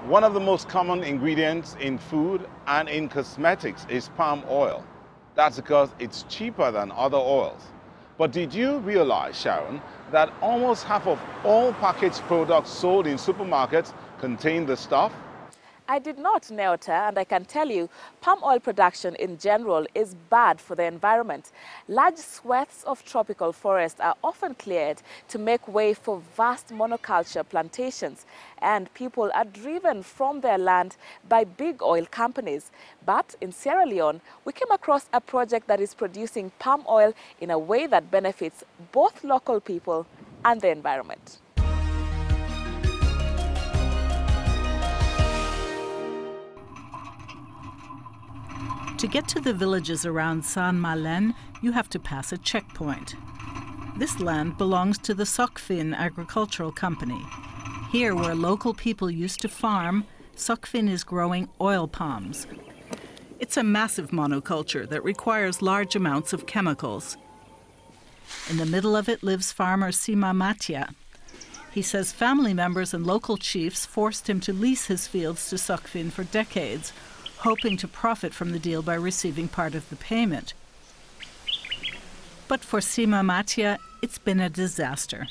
One of the most common ingredients in food and in cosmetics is palm oil. That's because it's cheaper than other oils. But did you realize, Sharon, that almost half of all packaged products sold in supermarkets contain the stuff? I did not, Neota, and I can tell you, palm oil production in general is bad for the environment. Large swaths of tropical forests are often cleared to make way for vast monoculture plantations, and people are driven from their land by big oil companies. But in Sierra Leone, we came across a project that is producing palm oil in a way that benefits both local people and the environment. To get to the villages around San Malen, you have to pass a checkpoint. This land belongs to the Sokfin Agricultural Company. Here, where local people used to farm, Sokfin is growing oil palms. It's a massive monoculture that requires large amounts of chemicals. In the middle of it lives farmer Sima Matia. He says family members and local chiefs forced him to lease his fields to Sokfin for decades, hoping to profit from the deal by receiving part of the payment. But for Sima Matia, it's been a disaster.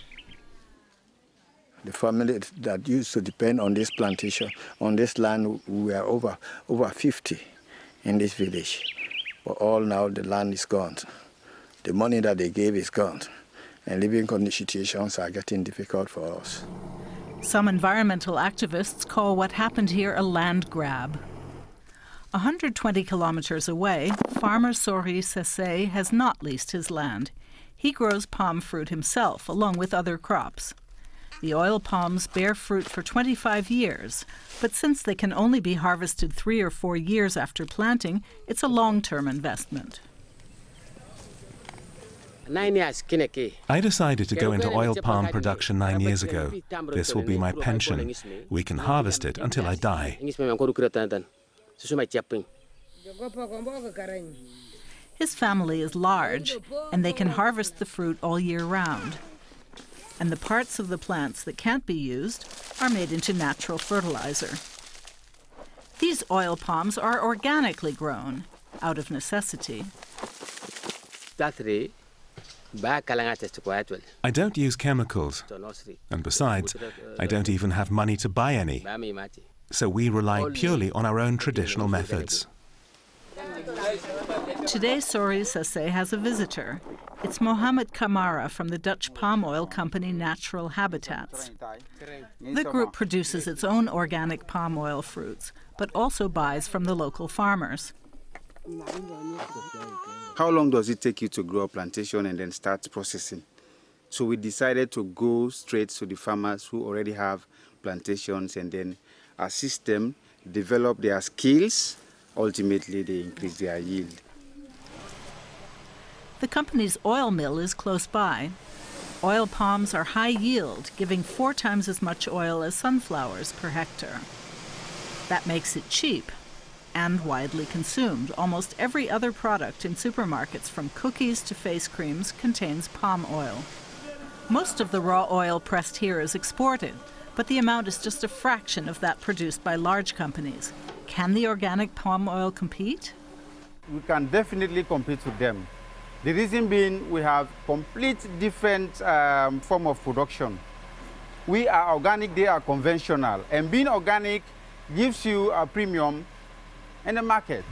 The family that used to depend on this plantation, on this land, we are over 50 in this village. But all now the land is gone. The money that they gave is gone. And living situations are getting difficult for us. Some environmental activists call what happened here a land grab. 120 kilometers away, farmer Sori Sese has not leased his land. He grows palm fruit himself, along with other crops. The oil palms bear fruit for 25 years, but since they can only be harvested 3 or 4 years after planting, it's a long-term investment. I decided to go into oil palm production 9 years ago. This will be my pension. We can harvest it until I die. His family is large, and they can harvest the fruit all year round. And the parts of the plants that can't be used are made into natural fertilizer. These oil palms are organically grown, out of necessity. I don't use chemicals, and besides, I don't even have money to buy any. So we rely purely on our own traditional methods. Today, Sori Sese has a visitor. It's Mohammed Kamara from the Dutch palm oil company Natural Habitats. The group produces its own organic palm oil fruits, but also buys from the local farmers. How long does it take you to grow a plantation and then start processing? So we decided to go straight to the farmers who already have plantations and then assist them, develop their skills. Ultimately, they increase their yield. The company's oil mill is close by. Oil palms are high yield, giving 4 times as much oil as sunflowers per hectare. That makes it cheap and widely consumed. Almost every other product in supermarkets, from cookies to face creams, contains palm oil. Most of the raw oil pressed here is exported, but the amount is just a fraction of that produced by large companies. Can the organic palm oil compete? We can definitely compete with them. The reason being, we have complete different form of production. We are organic, they are conventional. And being organic gives you a premium in the market.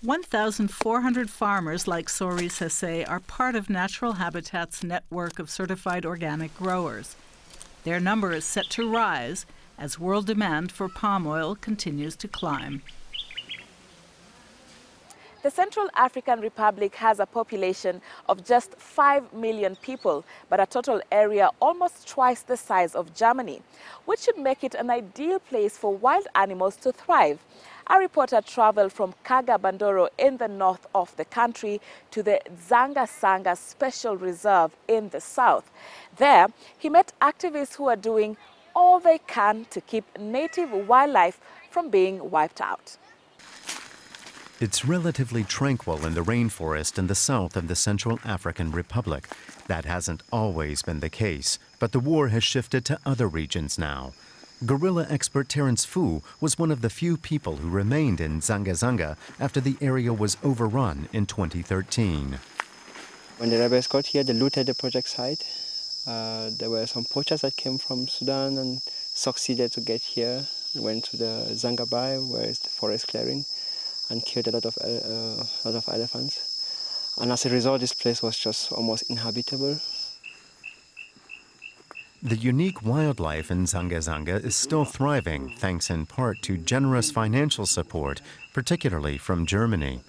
1,400 farmers like Sori Sese are part of Natural Habitat's network of certified organic growers. Their number is set to rise as world demand for palm oil continues to climb. The Central African Republic has a population of just 5 million people, but a total area almost twice the size of Germany, which should make it an ideal place for wild animals to thrive. Our reporter traveled from Kaga Bandoro in the north of the country to the Zanga Sanga Special Reserve in the south. There, he met activists who are doing all they can to keep native wildlife from being wiped out. It's relatively tranquil in the rainforest in the south of the Central African Republic. That hasn't always been the case, but the war has shifted to other regions now. Gorilla expert Terence Fu was one of the few people who remained in Zanga Zanga after the area was overrun in 2013. When the rebels got here, they looted the project site. There were some poachers that came from Sudan and succeeded to get here, went to the Zanga Bay, where it's the forest clearing, and killed a lot of elephants. And as a result, this place was just almost inhabitable. The unique wildlife in Zanga Zanga is still thriving, thanks in part to generous financial support, particularly from Germany.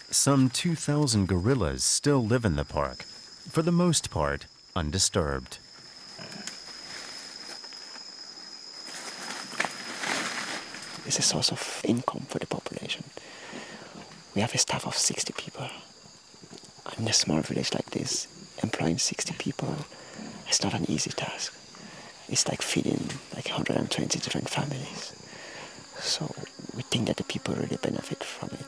Some 2,000 gorillas still live in the park, for the most part undisturbed. It's a source of income for the population. We have a staff of 60 people. In a small village like this, employing 60 people, it's not an easy task. It's like feeding like 120 different families. So we think that the people really benefit from it.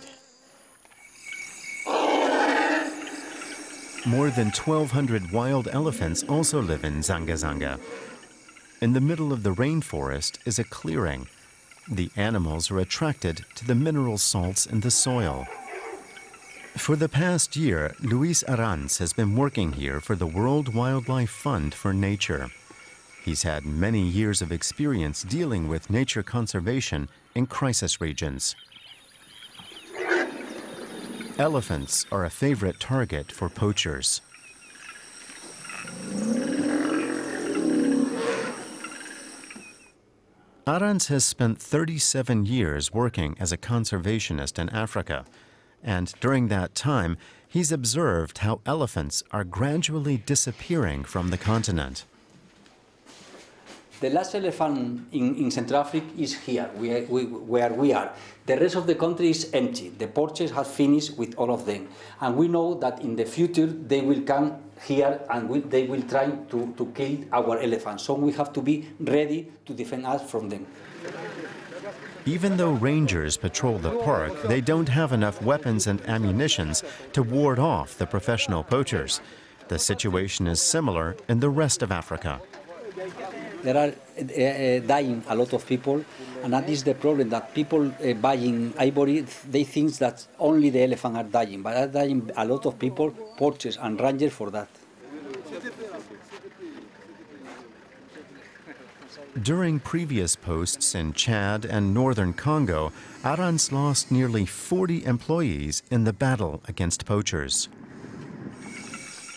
More than 1,200 wild elephants also live in Zanga Zanga. In the middle of the rainforest is a clearing. The animals are attracted to the mineral salts in the soil. For the past year, Luis Arranz has been working here for the World Wildlife Fund for Nature. He's had many years of experience dealing with nature conservation in crisis regions. Elephants are a favorite target for poachers. Arranz has spent 37 years working as a conservationist in Africa. And during that time, he's observed how elephants are gradually disappearing from the continent. The last elephant in Central Africa is here, where we are. The rest of the country is empty. The poachers have finished with all of them. And we know that in the future they will come here and they will try to kill our elephants. So we have to be ready to defend us from them. Even though rangers patrol the park, they don't have enough weapons and ammunitions to ward off the professional poachers. The situation is similar in the rest of Africa. There are dying a lot of people, and that is the problem, that people buying ivory, they think that only the elephants are dying, but are dying a lot of people, poachers and rangers for that. During previous posts in Chad and northern Congo, Arranz lost nearly 40 employees in the battle against poachers.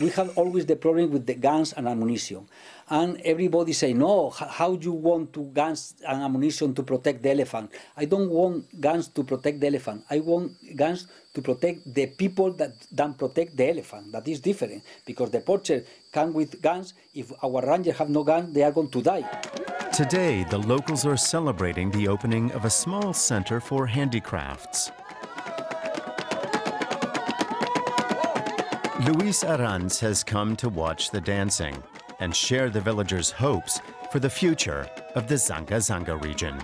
We have always the problem with the guns and ammunition. And everybody say, no, how do you want to guns and ammunition to protect the elephant? I don't want guns to protect the elephant. I want guns to protect the people that don't protect the elephant. That is different, because the poacher come with guns. If our rangers have no gun, they are going to die. Today, the locals are celebrating the opening of a small center for handicrafts. Luis Arranz has come to watch the dancing and share the villagers' hopes for the future of the Zanga Zanga region.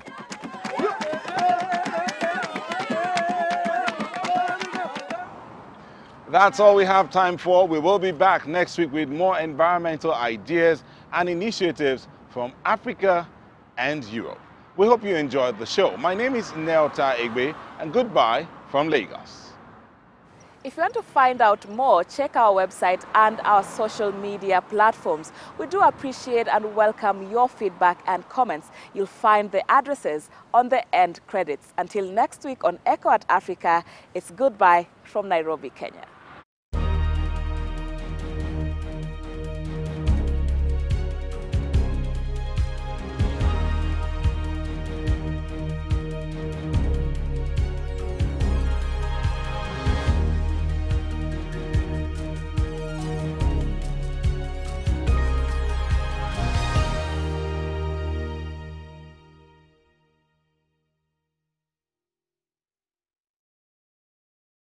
That's all we have time for. We will be back next week with more environmental ideas and initiatives from Africa and Europe. We hope you enjoyed the show. My name is Neota Egbe, and goodbye from Lagos. If you want to find out more, check our website and our social media platforms. We do appreciate and welcome your feedback and comments. You'll find the addresses on the end credits. Until next week on Echo at Africa, it's goodbye from Nairobi, Kenya.